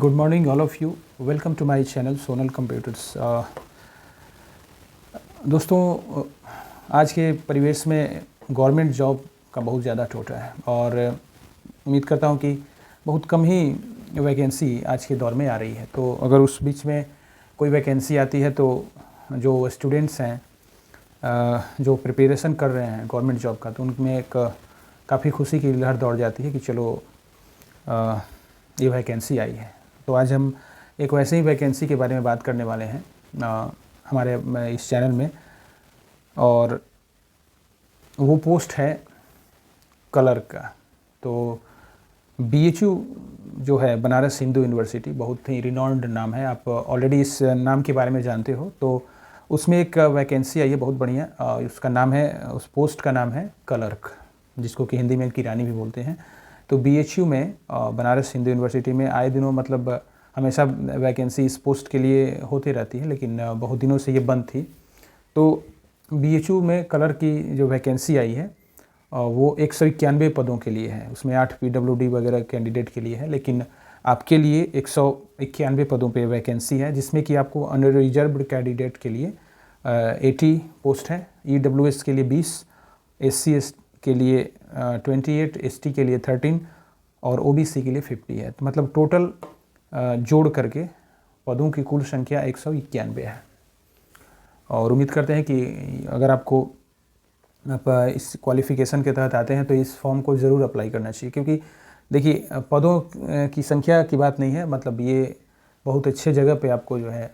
Good morning all of you, welcome to my channel Sonal computers. दोस्तों, आज के परिवेश में गवर्नमेंट जॉब का बहुत ज़्यादा टोटा है और उम्मीद करता हूँ कि बहुत कम ही वैकेंसी आज के दौर में आ रही है। तो अगर उस बीच में कोई वैकेंसी आती है तो जो स्टूडेंट्स हैं जो प्रिपरेशन कर रहे हैं गवर्नमेंट जॉब का, तो उनमें एक काफ़ी खुशी की लहर दौड़ जाती है कि चलो ये वैकेंसी आई है। तो आज हम एक वैसे ही वैकेंसी के बारे में बात करने वाले हैं हमारे इस चैनल में, और वो पोस्ट है क्लर्क का। तो BHU जो है बनारस हिंदू यूनिवर्सिटी, बहुत ही रिनॉन्ड नाम है, आप ऑलरेडी इस नाम के बारे में जानते हो। तो उसमें एक वैकेंसी आई है बहुत बढ़िया, उसका नाम है, उस पोस्ट का नाम है क्लर्क, जिसको कि हिंदी में किरानी भी बोलते हैं। तो BHU में बनारस हिंदू यूनिवर्सिटी में आए दिनों मतलब हमेशा वैकेंसी इस पोस्ट के लिए होती रहती है, लेकिन बहुत दिनों से ये बंद थी। तो BHU में क्लर्क की जो वैकेंसी आई है वो 191 पदों के लिए है। उसमें 8 PWD वगैरह कैंडिडेट के लिए है, लेकिन आपके लिए 191 पदों पे वैकेंसी है, जिसमें कि आपको अनरिजर्व्ड कैंडिडेट के लिए 80 पोस्ट है, EWS के लिए 20, SC के लिए 28, ST के लिए 13 और OBC के लिए 50 है। तो मतलब टोटल जोड़ करके पदों की कुल संख्या 191 है। और उम्मीद करते हैं कि अगर आपको आप इस क्वालिफ़िकेशन के तहत आते हैं तो इस फॉर्म को ज़रूर अप्लाई करना चाहिए, क्योंकि देखिए पदों की संख्या की बात नहीं है, मतलब ये बहुत अच्छे जगह पे आपको जो है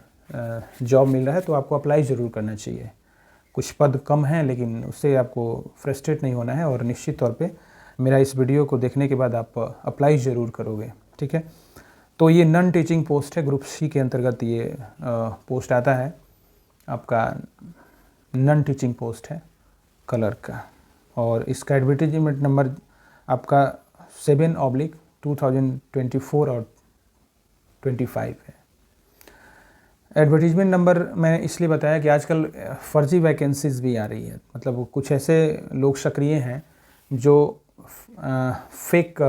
जॉब मिल रहा है, तो आपको अप्लाई ज़रूर करना चाहिए। कुछ पद कम हैं, लेकिन उससे आपको फ्रस्ट्रेट नहीं होना है और निश्चित तौर पे मेरा इस वीडियो को देखने के बाद आप अप्लाई ज़रूर करोगे, ठीक है। तो ये नॉन टीचिंग पोस्ट है, ग्रुप C के अंतर्गत ये पोस्ट आता है, आपका नॉन टीचिंग पोस्ट है क्लर्क का। और इसका एडवर्टीजमेंट नंबर आपका 7/2024 और 25 है। एडवर्टीजमेंट नंबर मैंने इसलिए बताया कि आजकल फर्जी वैकेंसीज़ भी आ रही है, मतलब कुछ ऐसे लोग सक्रिय हैं जो फेक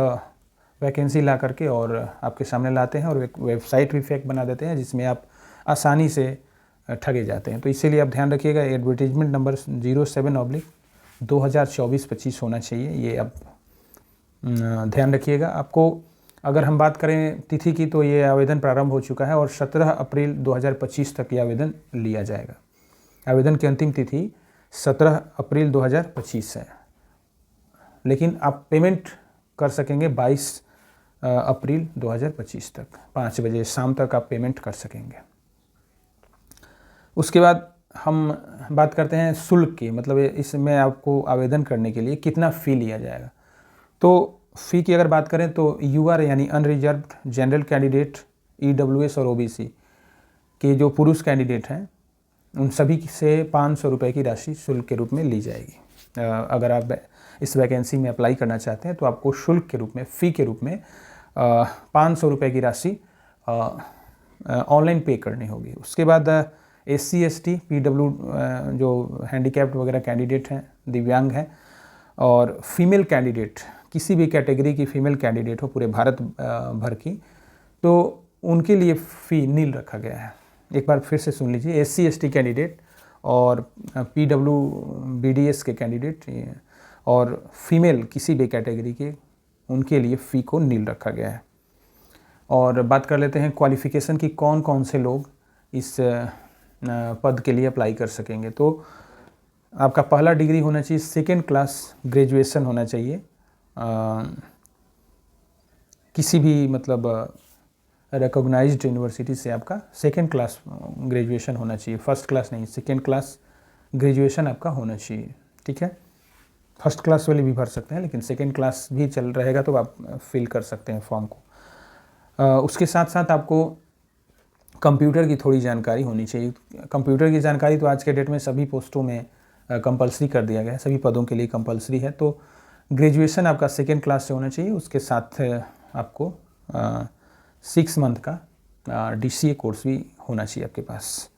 वैकेंसी ला करके और आपके सामने लाते हैं और एक वेबसाइट भी फेक बना देते हैं, जिसमें आप आसानी से ठगे जाते हैं। तो इसीलिए आप ध्यान रखिएगा, एडवर्टीजमेंट नंबर 07/2024-25 होना चाहिए, ये आप ध्यान रखिएगा। आपको अगर हम बात करें तिथि की, तो ये आवेदन प्रारंभ हो चुका है और 17 अप्रैल 2025 तक ये आवेदन लिया जाएगा। आवेदन की अंतिम तिथि 17 अप्रैल 2025 है, लेकिन आप पेमेंट कर सकेंगे 22 अप्रैल 2025 तक, 5 बजे शाम तक आप पेमेंट कर सकेंगे। उसके बाद हम बात करते हैं शुल्क की, मतलब इसमें आपको आवेदन करने के लिए कितना फ़ी लिया जाएगा। तो फ़ी की अगर बात करें तो UR यानी अनरिजर्व्ड जनरल कैंडिडेट, EWS और OBC के जो पुरुष कैंडिडेट हैं, उन सभी से 500 रुपये की राशि शुल्क के रूप में ली जाएगी। अगर आप इस वैकेंसी में अप्लाई करना चाहते हैं तो आपको शुल्क के रूप में, फ़ी के रूप में 500 रुपये की राशि ऑनलाइन पे करनी होगी। उसके बाद SC ST PW जो हैंडीकैप्ड वगैरह कैंडिडेट हैं, दिव्यांग हैं, और फीमेल कैंडिडेट, किसी भी कैटेगरी की फीमेल कैंडिडेट हो पूरे भारत भर की, तो उनके लिए फ़ी नील रखा गया है। एक बार फिर से सुन लीजिए, SC ST कैंडिडेट और PWBDS के कैंडिडेट और फीमेल किसी भी कैटेगरी के, उनके लिए फ़ी को नील रखा गया है। और बात कर लेते हैं क्वालिफ़िकेशन की, कौन कौन से लोग इस पद के लिए अप्लाई कर सकेंगे। तो आपका पहला डिग्री होना चाहिए, सेकेंड क्लास ग्रेजुएशन होना चाहिए, किसी भी मतलब रिकॉग्नाइज्ड यूनिवर्सिटी से आपका सेकेंड क्लास ग्रेजुएशन होना चाहिए, फर्स्ट क्लास नहीं, सेकेंड क्लास ग्रेजुएशन आपका होना चाहिए, ठीक है। फर्स्ट क्लास वाले भी भर सकते हैं, लेकिन सेकेंड क्लास भी चल रहेगा तो आप फिल कर सकते हैं फॉर्म को। उसके साथ साथ आपको कंप्यूटर की थोड़ी जानकारी होनी चाहिए। कंप्यूटर की जानकारी तो आज के डेट में सभी पोस्टों में कंपलसरी कर दिया गया है, सभी पदों के लिए कंपलसरी है। तो ग्रेजुएशन आपका सेकेंड क्लास से होना चाहिए। उसके साथ आपको 6 मंथ का DCA कोर्स भी होना चाहिए आपके पास।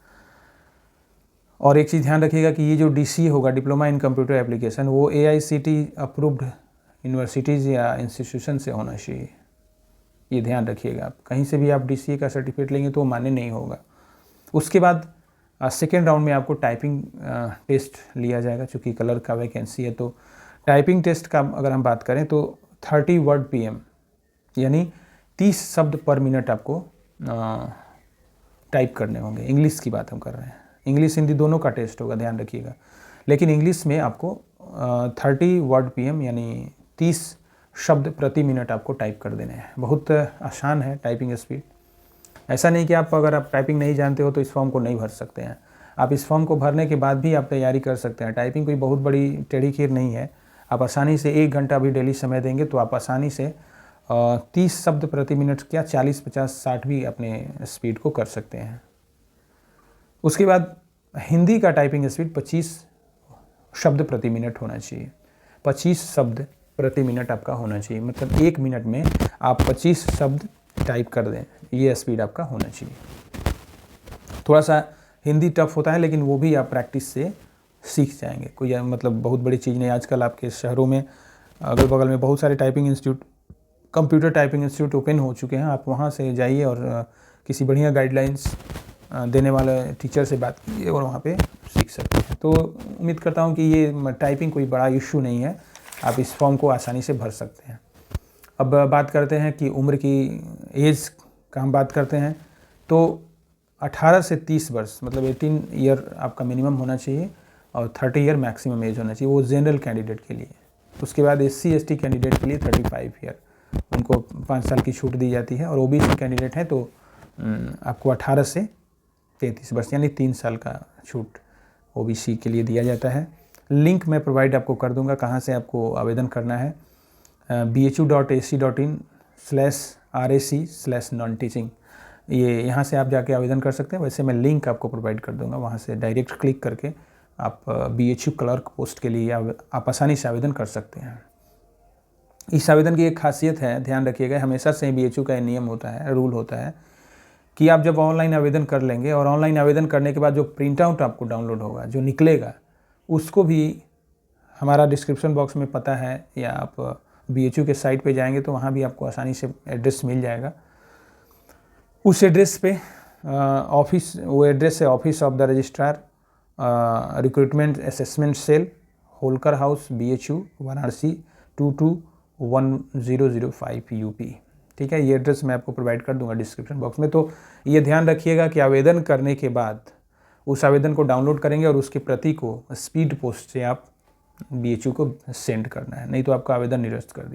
और एक चीज़ ध्यान रखिएगा कि ये जो DCA होगा, डिप्लोमा इन कंप्यूटर एप्लीकेशन, वो AICTE अप्रूव्ड यूनिवर्सिटीज़ या इंस्टीट्यूशन से होना चाहिए। ये ध्यान रखिएगा। आप कहीं से भी आप DCA का सर्टिफिकेट लेंगे तो वो मान्य नहीं होगा। उसके बाद सेकेंड राउंड में आपको टाइपिंग टेस्ट लिया जाएगा, चूँकि कलर का वैकेंसी है। तो टाइपिंग टेस्ट का अगर हम बात करें तो 30 वर्ड PM यानी 30 शब्द पर मिनट आपको टाइप करने होंगे। इंग्लिश की बात हम कर रहे हैं, इंग्लिश हिंदी दोनों का टेस्ट होगा, ध्यान रखिएगा। लेकिन इंग्लिश में आपको 30 वर्ड PM यानी 30 शब्द प्रति मिनट आपको टाइप कर देने हैं। बहुत आसान है टाइपिंग स्पीड। ऐसा नहीं कि अगर आप टाइपिंग नहीं जानते हो तो इस फॉर्म को नहीं भर सकते हैं। आप इस फॉर्म को भरने के बाद भी आप तैयारी कर सकते हैं। टाइपिंग कोई बहुत बड़ी टेढ़ी खीर नहीं है। आप आसानी से 1 घंटा भी डेली समय देंगे तो आप आसानी से 30 शब्द प्रति मिनट क्या 40, 50, 60 भी अपने स्पीड को कर सकते हैं। उसके बाद हिंदी का टाइपिंग स्पीड 25 शब्द प्रति मिनट होना चाहिए। 25 शब्द प्रति मिनट आपका होना चाहिए, मतलब 1 मिनट में आप 25 शब्द टाइप कर दें, ये स्पीड आपका होना चाहिए। थोड़ा सा हिंदी टफ होता है, लेकिन वो भी आप प्रैक्टिस से सीख जाएंगे। कोई मतलब बहुत बड़ी चीज़ नहीं। आजकल आपके शहरों में अगल बगल में बहुत सारे typing institute, computer typing institute open हो चुके हैं। आप वहाँ से जाइए और किसी बढ़िया गाइडलाइंस देने वाले टीचर से बात कीजिए और वहाँ पे सीख सकते हैं। तो उम्मीद करता हूँ कि ये टाइपिंग कोई बड़ा इशू नहीं है, आप इस फॉर्म को आसानी से भर सकते हैं। अब बात करते हैं कि उम्र की एज का हम बात करते हैं तो 18 से 30 वर्ष मतलब 18 ईयर आपका मिनिमम होना चाहिए और 30 ईयर मैक्सिमम एज होना चाहिए, वो जनरल कैंडिडेट के लिए। उसके बाद SC ST कैंडिडेट के लिए 35 ईयर, उनको 5 साल की छूट दी जाती है। और OBC कैंडिडेट है तो आपको 18 से 33 वर्ष यानी 3 साल का छूट OBC के लिए दिया जाता है। लिंक मैं प्रोवाइड आपको कर दूंगा कहाँ से आपको आवेदन करना है। bhu.ac.in/RAC/non-teaching, ये यहाँ से आप जाके आवेदन कर सकते हैं। वैसे मैं लिंक आपको प्रोवाइड कर दूंगा, वहाँ से डायरेक्ट क्लिक करके आप BHU क्लर्क पोस्ट के लिए आप आसानी से आवेदन कर सकते हैं। इस आवेदन की एक खासियत है, ध्यान रखिएगा, हमेशा से BHU का नियम होता है, रूल होता है कि आप जब ऑनलाइन आवेदन कर लेंगे और ऑनलाइन आवेदन करने के बाद जो प्रिंट आउट आपको डाउनलोड होगा, जो निकलेगा, उसको भी हमारा डिस्क्रिप्शन बॉक्स में पता है, या आप BHU के साइट पे जाएंगे तो वहाँ भी आपको आसानी से एड्रेस मिल जाएगा। उस एड्रेस पे ऑफिस, वो एड्रेस है office of the registrar recruitment assessment cell, Holkar house, BHU, Varanasi 221005 UP। ठीक है, ये एड्रेस मैं आपको प्रोवाइड कर दूंगा डिस्क्रिप्शन बॉक्स में। तो ये ध्यान रखिएगा कि आवेदन करने के बाद उस आवेदन को डाउनलोड करेंगे और उसकी प्रति को स्पीड पोस्ट से आप BHU को सेंड करना है, नहीं तो आपका आवेदन निरस्त कर दिया।